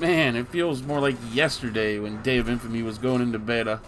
Man, it feels more like yesterday when Day of Infamy was going into beta,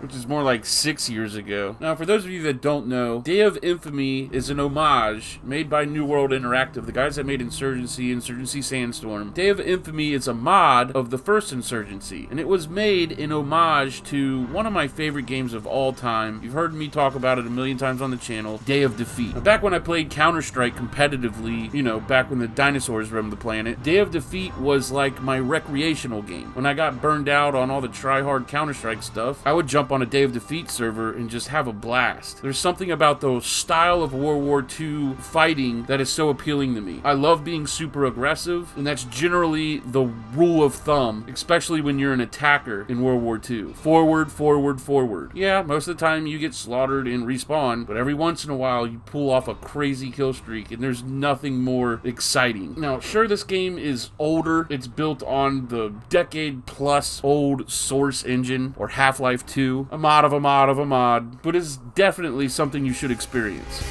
which is more like 6 years ago. Now, for those of you that don't know, Day of Infamy is an homage made by New World Interactive, the guys that made Insurgency Sandstorm. Day of Infamy is a mod of the first Insurgency, and it was made in homage to one of my favorite games of all time. You've heard me talk about it a million times on the channel, Day of Defeat. Now, back when I played Counter-Strike competitively, you know, back when the dinosaurs roamed the planet, Day of Defeat was like my recreational game. When I got burned out on all the try-hard Counter-Strike stuff, I would jump on a Day of Defeat server and just have a blast. There's something about the style of World War II fighting that is so appealing to me. I love being super aggressive, and that's generally the rule of thumb, especially when you're an attacker in World War II. Forward, forward, forward. Yeah, most of the time you get slaughtered and respawn, but every once in a while you pull off a crazy kill streak, and there's nothing more exciting. Now, sure, this game is older. It's built on the decade-plus old Source engine, or Half-Life 2. A mod of a mod of a mod, but it's definitely something you should experience.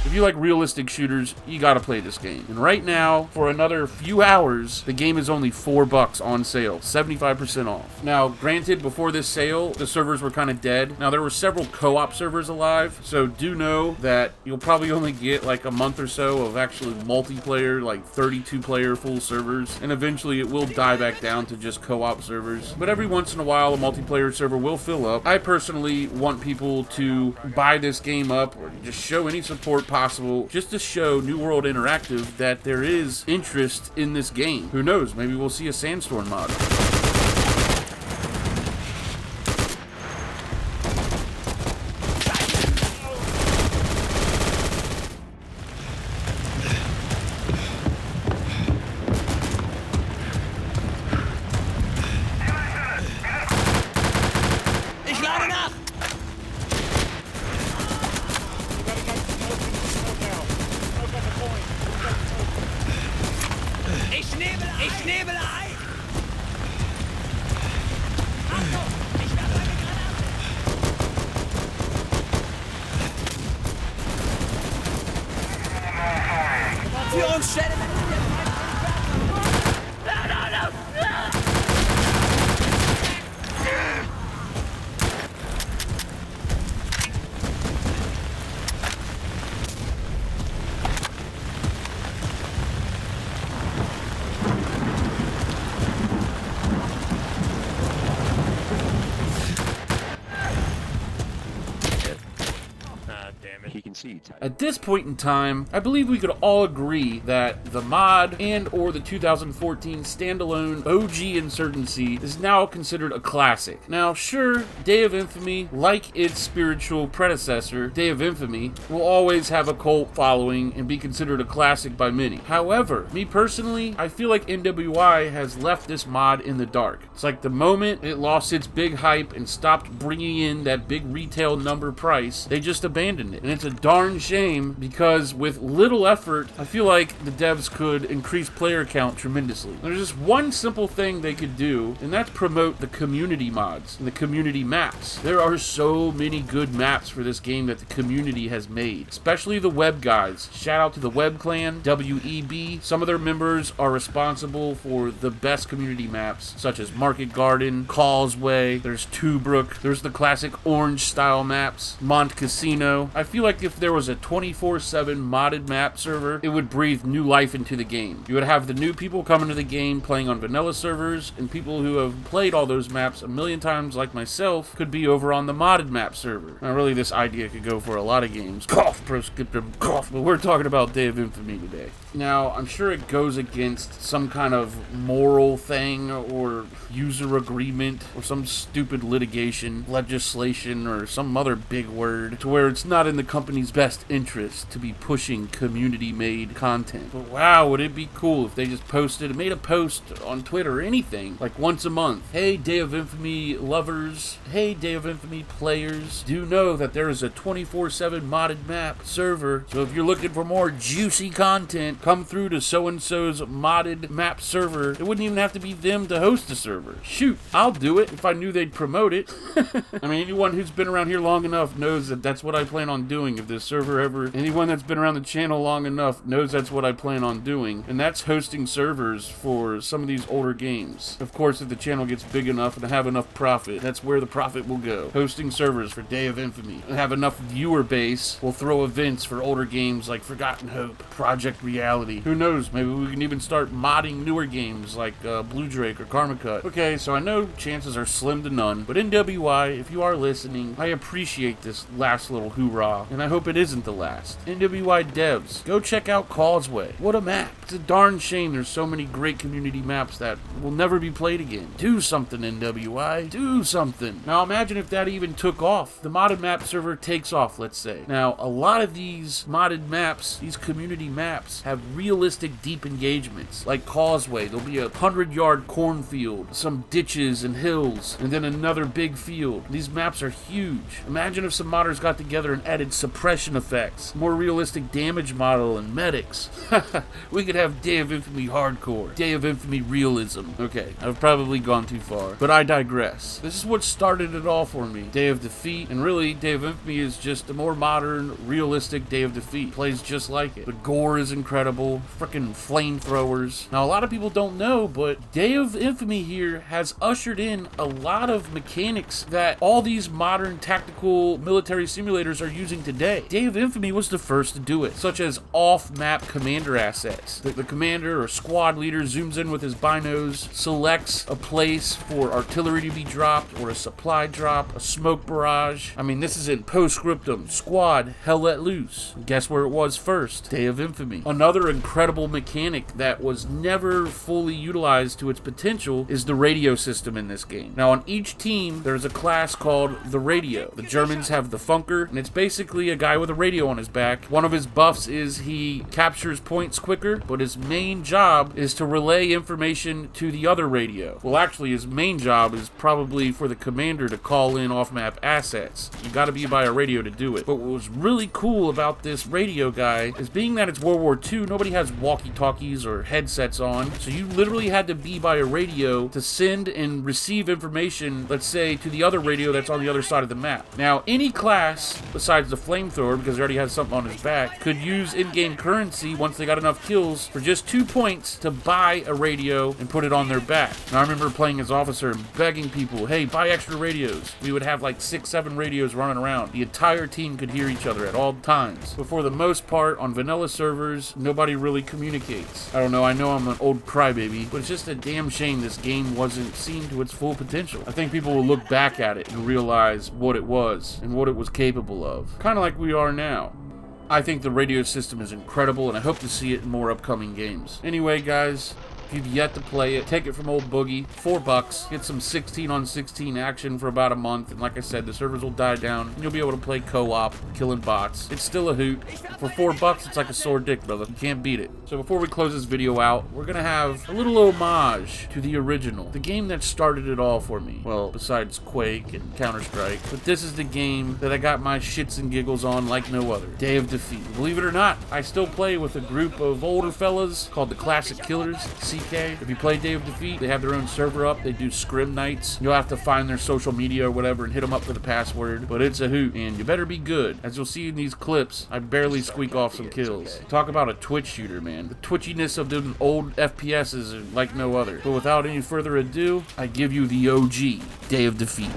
If you like realistic shooters, you gotta play this game. And right now, for another few hours, the game is only $4 on sale, 75% off. Now, granted, before this sale, the servers were kind of dead. Now, there were several co-op servers alive, so do know that you'll probably only get like a month or so of actually multiplayer, like 32-player full servers, and eventually it will die back down to just co-op servers. But every once in a while, a multiplayer server will fill up. I personally want people to buy this game up, or just show any support possible, just to show New World Interactive that there is interest in this game. Who knows, maybe we'll see a Sandstorm mod. Ich nebele ein! Achtung! Ich werfe eine Granate! Für uns stellen At this point in time, I believe we could all agree that the mod and or the 2014 standalone OG Insurgency is now considered a classic. Now, sure, Day of Infamy, like its spiritual predecessor, Day of Infamy, will always have a cult following and be considered a classic by many. However, me personally, I feel like NWI has left this mod in the dark. It's like the moment it lost its big hype and stopped bringing in that big retail number price, they just abandoned it. And it's a darn shame, because with little effort, I feel like the devs could increase player count tremendously. There's just one simple thing they could do, and that's promote the community mods and the community maps. There are so many good maps for this game that the community has made, especially the web guys. Shout out to the web clan, WEB. Some of their members are responsible for the best community maps, such as Market Garden, Causeway, there's Tobruk, there's the classic orange style maps, Mont Casino. I feel like if there was a 24/7 modded map server, it would breathe new life into the game. You would have the new people coming to the game playing on vanilla servers, and people who have played all those maps a million times like myself could be over on the modded map server. Now really, this idea could go for a lot of games. Cough, proscriptum, cough, but we're talking about Day of Infamy today. Now, I'm sure it goes against some kind of moral thing or user agreement or some stupid litigation, legislation, or some other big word to where it's not in the company's best interest to be pushing community-made content. But wow, would it be cool if they just made a post on Twitter or anything, like once a month. Hey, Day of Infamy lovers, hey, Day of Infamy players, do know that there is a 24/7 modded map server, so if you're looking for more juicy content, come through to so-and-so's modded map server. It wouldn't even have to be them to host the server. Shoot, I'll do it if I knew they'd promote it. I mean, anyone who's been around here long enough knows that that's what I plan on doing doing if this server ever... Anyone that's been around the channel long enough knows that's what I plan on doing, and that's hosting servers for some of these older games. Of course, if the channel gets big enough and I have enough profit, that's where the profit will go. Hosting servers for Day of Infamy. And have enough viewer base, we'll throw events for older games like Forgotten Hope, Project Reality. Who knows, maybe we can even start modding newer games like Blue Drake or Karma Cut. Okay, so I know chances are slim to none, but NWI, if you are listening, I appreciate this last little hoorah, and I hope it isn't the last. NWI devs, go check out Causeway. What a map. It's a darn shame there's so many great community maps that will never be played again. Do something, NWI. Do something. Now imagine if that even took off. The modded map server takes off, let's say. Now, a lot of these modded maps, these community maps, have realistic deep engagements. Like Causeway, there'll be a 100-yard cornfield, some ditches and hills, and then another big field. These maps are huge. Imagine if some modders got together and added suppression effects, more realistic damage model, and medics. We could have Day of Infamy hardcore, Day of Infamy realism. Okay, I've probably gone too far, but I digress. This is what started it all for me. Day of Defeat, and really, Day of Infamy is just a more modern, realistic Day of Defeat. Plays just like it. The gore is incredible. Frickin' flamethrowers. Now, a lot of people don't know, but Day of Infamy here has ushered in a lot of mechanics that all these modern tactical military simulators are using today. Day of Infamy was the first to do it, such as off-map commander assets. The commander or squad leader zooms in with his binos, selects a place for artillery to be dropped, or a supply drop, a smoke barrage. I mean, this is in postscriptum. Squad, hell let loose. Guess where it was first? Day of Infamy. Another incredible mechanic that was never fully utilized to its potential is the radio system in this game. Now, on each team, there's a class called the radio. The Germans have the Funker, and it's basically a guy with a radio on his back. One of his buffs is he captures points quicker, but his main job is to relay information to the other radio. Well, actually, his main job is probably for the commander to call in off-map assets. You gotta be by a radio to do it. But what was really cool about this radio guy is being that it's World War II, nobody has walkie-talkies or headsets on, so you literally had to be by a radio to send and receive information, let's say, to the other radio that's on the other side of the map. Now, any class, besides the flamethrower, because he already has something on his back, could use in-game currency once they got enough kills for just 2 points to buy a radio and put it on their back. Now, I remember playing as officer and begging people, hey, buy extra radios. We would have like 6, 7 radios running around. The entire team could hear each other at all times. But for the most part, on vanilla servers, nobody really communicates. I know I'm an old crybaby, but it's just a damn shame this game wasn't seen to its full potential. I think people will look back at it and realize what it was and what it was capable of. Kind of like we are now. I think the radio system is incredible, and I hope to see it in more upcoming games. Anyway, guys, if you've yet to play it, take it from old Boogie, $4. Get some 16-on-16 action for about a month, and like I said, the servers will die down, and you'll be able to play co-op, killing bots. It's still a hoot. For $4, it's like a sore dick, brother. You can't beat it. So before we close this video out, we're gonna have a little homage to the original, the game that started it all for me. Well, besides Quake and Counter-Strike, but this is the game that I got my shits and giggles on like no other. Day of Defeat. Believe it or not, I still play with a group of older fellas called the Classic Killers, CK. If you play Day of Defeat, they have their own server up. They do scrim nights. You'll have to find their social media or whatever and hit them up for the password, but it's a hoot, and you better be good. As you'll see in these clips, I barely squeak off some kills. Talk about a Twitch shooter, man. The twitchiness of them old FPSs are like no other. But without any further ado, I give you the OG, Day of Defeat.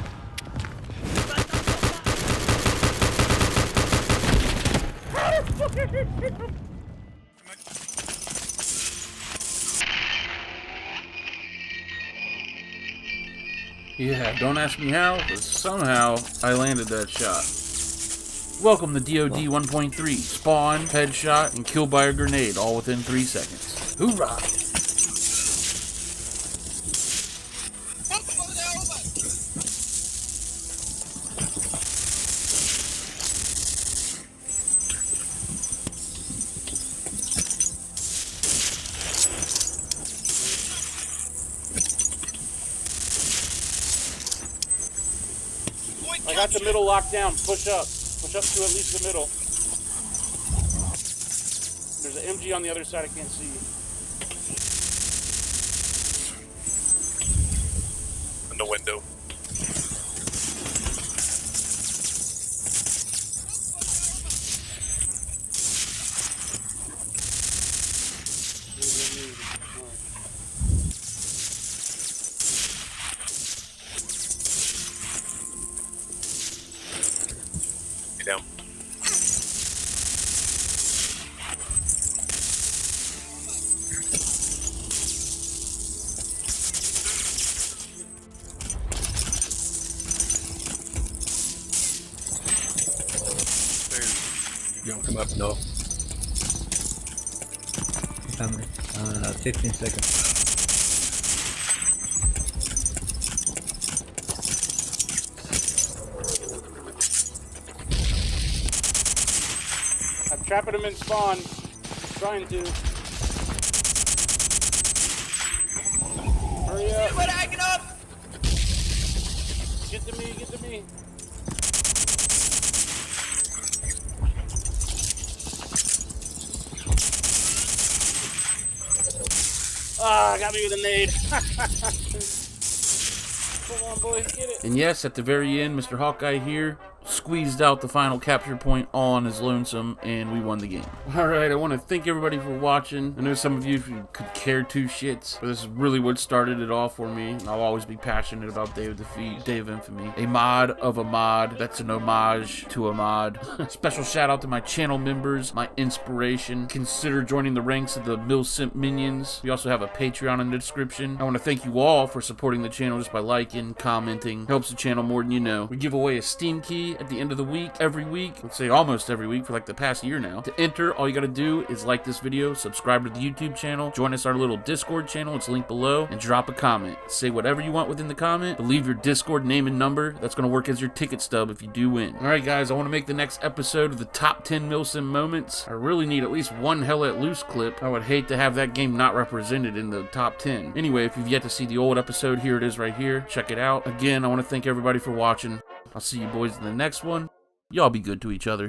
Yeah, don't ask me how, but somehow I landed that shot. Welcome to DoD 1.3. Spawn, headshot, and kill by a grenade, all within 3 seconds. Hoorah! I got the middle locked down. Push up. Push up to at least the middle. There's an MG on the other side. I can't see you. In the window. me down. You don't come up, no. Coming. 15 seconds. I'm trapping him in spawn. Trying to. Hurry up. Get to me, get to me. Ah, got me with a nade. Come on, boys, get it. And yes, at the very end, Mr. Hawkeye here squeezed out the final capture point all on his lonesome, and we won the game. Alright, I want to thank everybody for watching. I know some of you could care two shits, but this is really what started it all for me. I'll always be passionate about Day of Defeat, Day of Infamy. A mod of a mod. That's an homage to a mod. Special shout out to my channel members, my inspiration. Consider joining the ranks of the Mil-Simp minions. We also have a Patreon in the description. I want to thank you all for supporting the channel just by liking, commenting. Helps the channel more than you know. We give away a Steam key at the end of the week, every week. Let's say almost every week for like the past year now. To enter, all you gotta do is like this video, subscribe to the YouTube channel, join us our little Discord channel, it's linked below, and drop a comment. Say whatever you want within the comment, but leave your Discord name and number. That's gonna work as your ticket stub if you do win. Alright guys, I want to make the next episode of the top 10 Mil-Simp moments. I really need at least one Hell Let Loose clip. I would hate to have that game not represented in the top 10. Anyway, if you've yet to see the old episode, here it is right here. Check it out. Again, I want to thank everybody for watching. I'll see you boys in the next one. Y'all be good to each other.